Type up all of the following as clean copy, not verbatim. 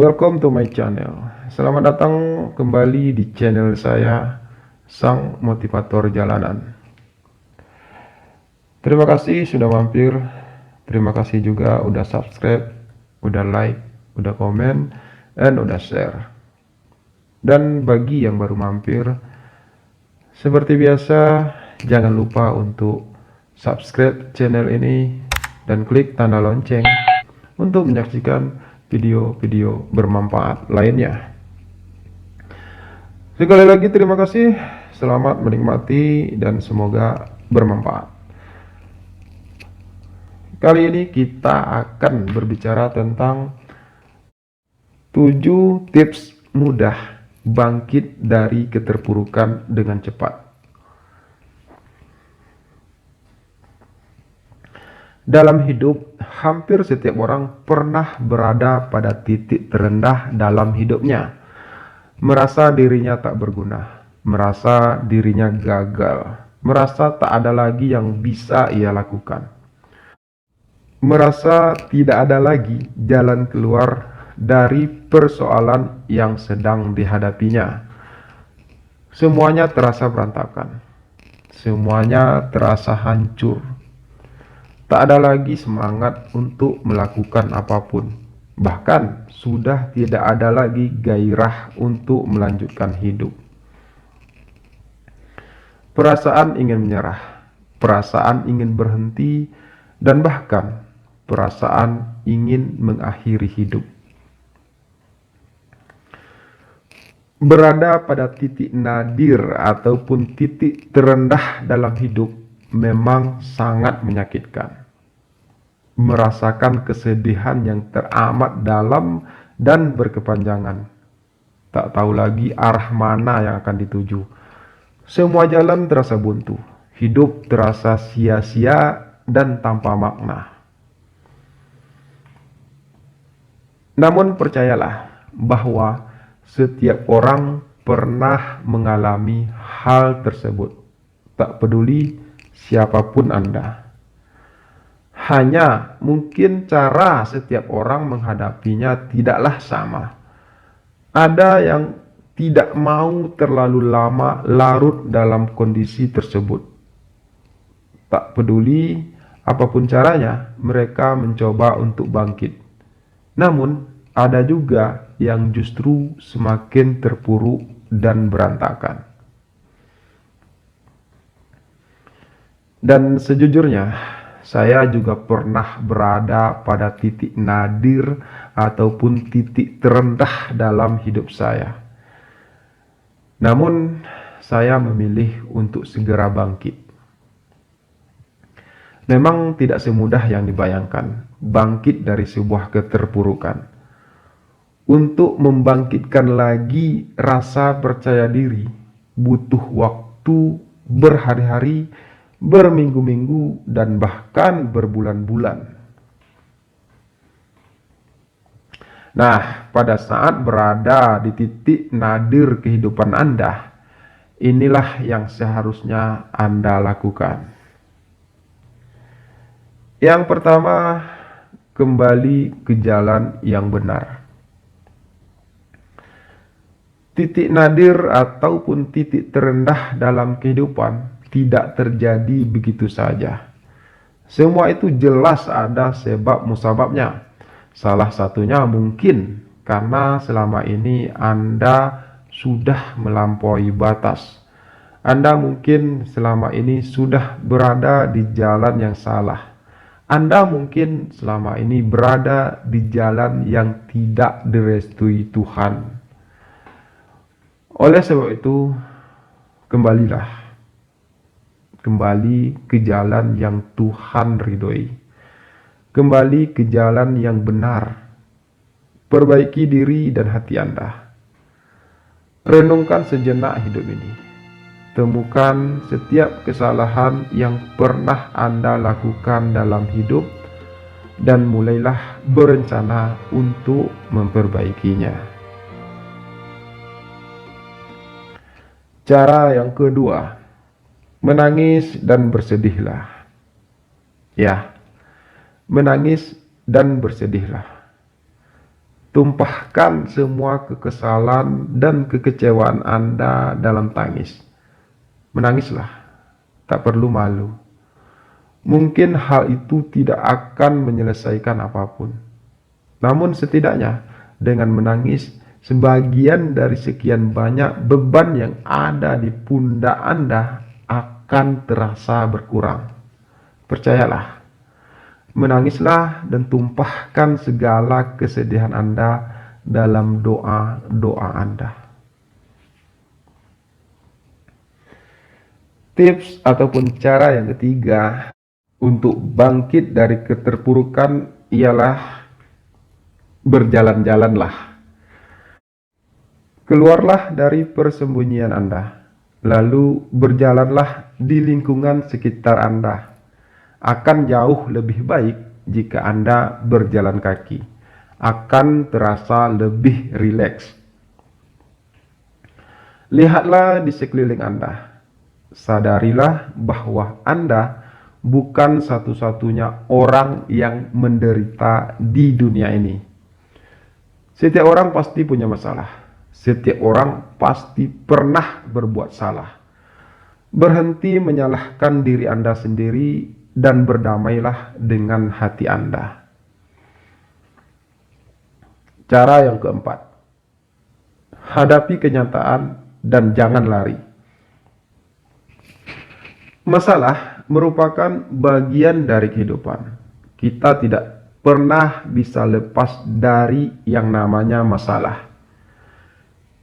Welcome to my channel. Selamat datang kembali di channel saya, Sang Motivator Jalanan. Terima kasih sudah mampir. Terima kasih juga udah subscribe, udah like, udah komen, dan udah share. Dan bagi yang baru mampir, seperti biasa, jangan lupa untuk subscribe channel ini dan klik tanda lonceng untuk menyaksikan video-video bermanfaat lainnya. Sekali lagi terima kasih, selamat menikmati dan semoga bermanfaat. Kali ini kita akan berbicara tentang 7 tips mudah bangkit dari keterpurukan dengan cepat. Dalam hidup, hampir setiap orang pernah berada pada titik terendah dalam hidupnya. Merasa dirinya tak berguna, merasa dirinya gagal, merasa tak ada lagi yang bisa ia lakukan. Merasa tidak ada lagi jalan keluar dari persoalan yang sedang dihadapinya. Semuanya terasa berantakan, semuanya terasa hancur. Tak ada lagi semangat untuk melakukan apapun. Bahkan sudah tidak ada lagi gairah untuk melanjutkan hidup. Perasaan ingin menyerah, perasaan ingin berhenti, dan bahkan perasaan ingin mengakhiri hidup. Berada pada titik nadir ataupun titik terendah dalam hidup memang sangat menyakitkan. Merasakan kesedihan yang teramat dalam dan berkepanjangan. Tak tahu lagi arah mana yang akan dituju. Semua jalan terasa buntu. Hidup terasa sia-sia dan tanpa makna. Namun percayalah bahwa setiap orang pernah mengalami hal tersebut. Tak peduli siapapun Anda. Hanya mungkin cara setiap orang menghadapinya tidaklah sama. Ada yang tidak mau terlalu lama larut dalam kondisi tersebut. Tak peduli apapun caranya, mereka mencoba untuk bangkit. Namun, ada juga yang justru semakin terpuruk dan berantakan. Dan sejujurnya, saya juga pernah berada pada titik nadir ataupun titik terendah dalam hidup saya. Namun, saya memilih untuk segera bangkit. Memang tidak semudah yang dibayangkan, bangkit dari sebuah keterpurukan. Untuk membangkitkan lagi rasa percaya diri, butuh waktu berhari-hari, berminggu-minggu, dan bahkan berbulan-bulan. Nah, pada saat berada di titik nadir kehidupan Anda, inilah yang seharusnya Anda lakukan. Yang pertama, kembali ke jalan yang benar. Titik nadir ataupun titik terendah dalam kehidupan tidak terjadi begitu saja. Semua itu jelas ada sebab musababnya. Salah satunya mungkin karena selama ini Anda sudah melampaui batas. Anda mungkin selama ini sudah berada di jalan yang salah. Anda mungkin selama ini berada di jalan yang tidak direstui Tuhan. Oleh sebab itu, kembalilah. Kembali ke jalan yang Tuhan ridhoi. Kembali ke jalan yang benar. Perbaiki diri dan hati Anda. Renungkan sejenak hidup ini. Temukan setiap kesalahan yang pernah Anda lakukan dalam hidup dan mulailah berencana untuk memperbaikinya. Cara yang kedua, menangis dan bersedihlah. Ya, menangis dan bersedihlah. Tumpahkan semua kekesalan dan kekecewaan Anda dalam tangis. Menangislah, tak perlu malu. Mungkin hal itu tidak akan menyelesaikan apapun. Namun setidaknya dengan menangis, sebagian dari sekian banyak beban yang ada di pundak Anda akan terasa berkurang. Percayalah, menangislah dan tumpahkan segala kesedihan Anda dalam doa-doa Anda. Tips ataupun cara yang ketiga untuk bangkit dari keterpurukan ialah berjalan-jalanlah. Keluarlah dari persembunyian Anda, lalu berjalanlah di lingkungan sekitar Anda. Akan jauh lebih baik jika Anda berjalan kaki. Akan terasa lebih rileks. Lihatlah di sekeliling Anda. Sadarilah bahwa Anda bukan satu-satunya orang yang menderita di dunia ini. Setiap orang pasti punya masalah. Setiap orang pasti pernah berbuat salah. Berhenti menyalahkan diri Anda sendiri dan berdamailah dengan hati Anda. Cara yang keempat, hadapi kenyataan dan jangan lari. Masalah merupakan bagian dari kehidupan. Kita tidak pernah bisa lepas dari yang namanya masalah.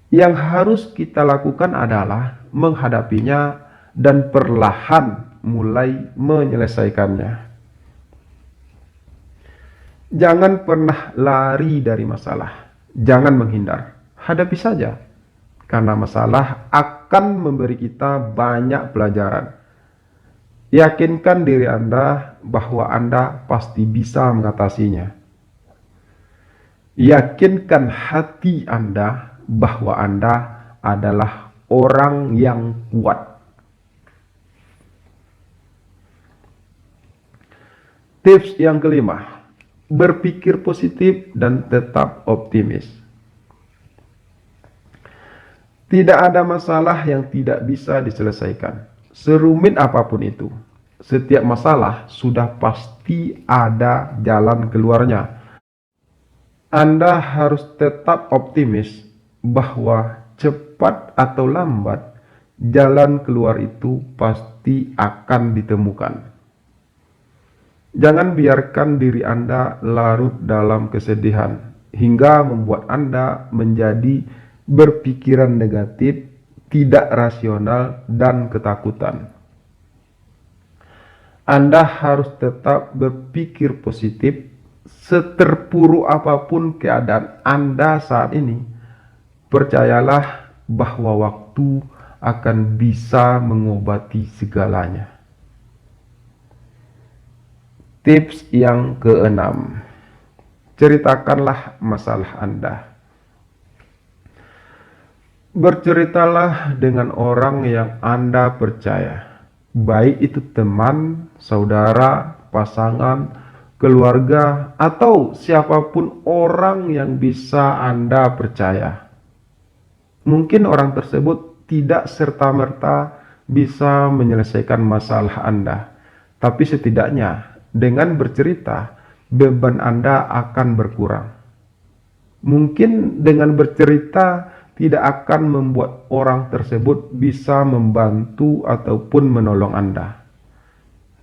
Yang harus kita lakukan adalah menghadapinya dan perlahan mulai menyelesaikannya. Jangan pernah lari dari masalah. Jangan menghindar. Hadapi saja. Karena masalah akan memberi kita banyak pelajaran. Yakinkan diri Anda bahwa Anda pasti bisa mengatasinya. Yakinkan hati Anda bahwa Anda adalah orang yang kuat. Tips yang kelima, berpikir positif dan tetap optimis. Tidak ada masalah yang tidak bisa diselesaikan. Serumit apapun itu, setiap masalah sudah pasti ada jalan keluarnya. Anda harus tetap optimis bahwa cepat atau lambat jalan keluar itu pasti akan ditemukan. Jangan biarkan diri Anda larut dalam kesedihan hingga membuat Anda menjadi berpikiran negatif, tidak rasional, dan ketakutan. Anda harus tetap berpikir positif. Seterpuruk apapun keadaan Anda saat ini, percayalah bahwa waktu akan bisa mengobati segalanya. Tips yang keenam, ceritakanlah masalah Anda. Berceritalah dengan orang yang Anda percaya, baik itu teman, saudara, pasangan, keluarga, atau siapapun orang yang bisa Anda percaya. Mungkin orang tersebut tidak serta-merta bisa menyelesaikan masalah Anda, tapi setidaknya dengan bercerita, beban Anda akan berkurang. Mungkin dengan bercerita tidak akan membuat orang tersebut bisa membantu ataupun menolong Anda.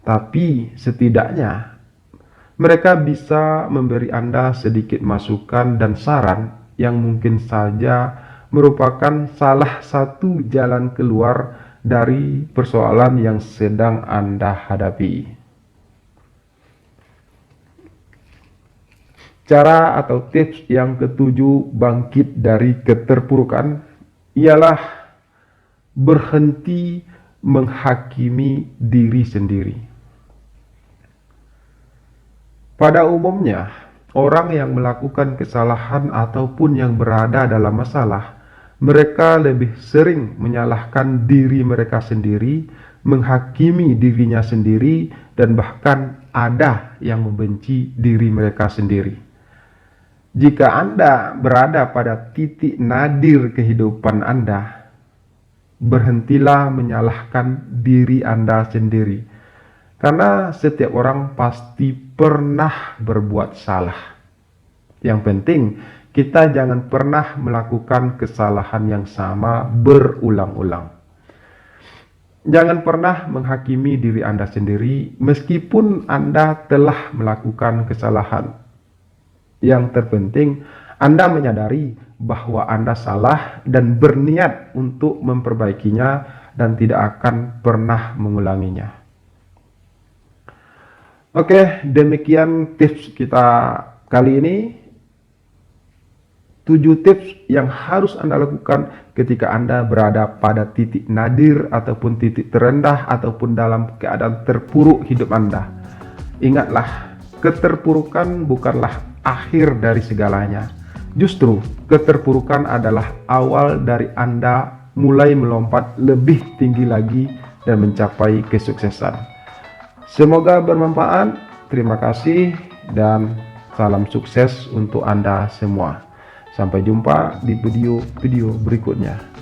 Tapi setidaknya mereka bisa memberi Anda sedikit masukan dan saran yang mungkin saja merupakan salah satu jalan keluar dari persoalan yang sedang Anda hadapi. Cara atau tips yang ketujuh bangkit dari keterpurukan ialah berhenti menghakimi diri sendiri. Pada umumnya, orang yang melakukan kesalahan ataupun yang berada dalam masalah, mereka lebih sering menyalahkan diri mereka sendiri, menghakimi dirinya sendiri, dan bahkan ada yang membenci diri mereka sendiri. Jika Anda berada pada titik nadir kehidupan Anda, berhentilah menyalahkan diri Anda sendiri. Karena setiap orang pasti pernah berbuat salah. Yang penting, kita jangan pernah melakukan kesalahan yang sama berulang-ulang. Jangan pernah menghakimi diri Anda sendiri meskipun Anda telah melakukan kesalahan. Yang terpenting, Anda menyadari bahwa Anda salah dan berniat untuk memperbaikinya dan tidak akan pernah mengulanginya. Oke, demikian tips kita kali ini. 7 tips yang harus Anda lakukan ketika Anda berada pada titik nadir ataupun titik terendah ataupun dalam keadaan terpuruk hidup Anda. Ingatlah, keterpurukan bukanlah akhir dari segalanya. Justru keterpurukan adalah awal dari Anda mulai melompat lebih tinggi lagi dan mencapai kesuksesan. Semoga bermanfaat. Terima kasih dan salam sukses untuk Anda semua. Sampai jumpa di video berikutnya.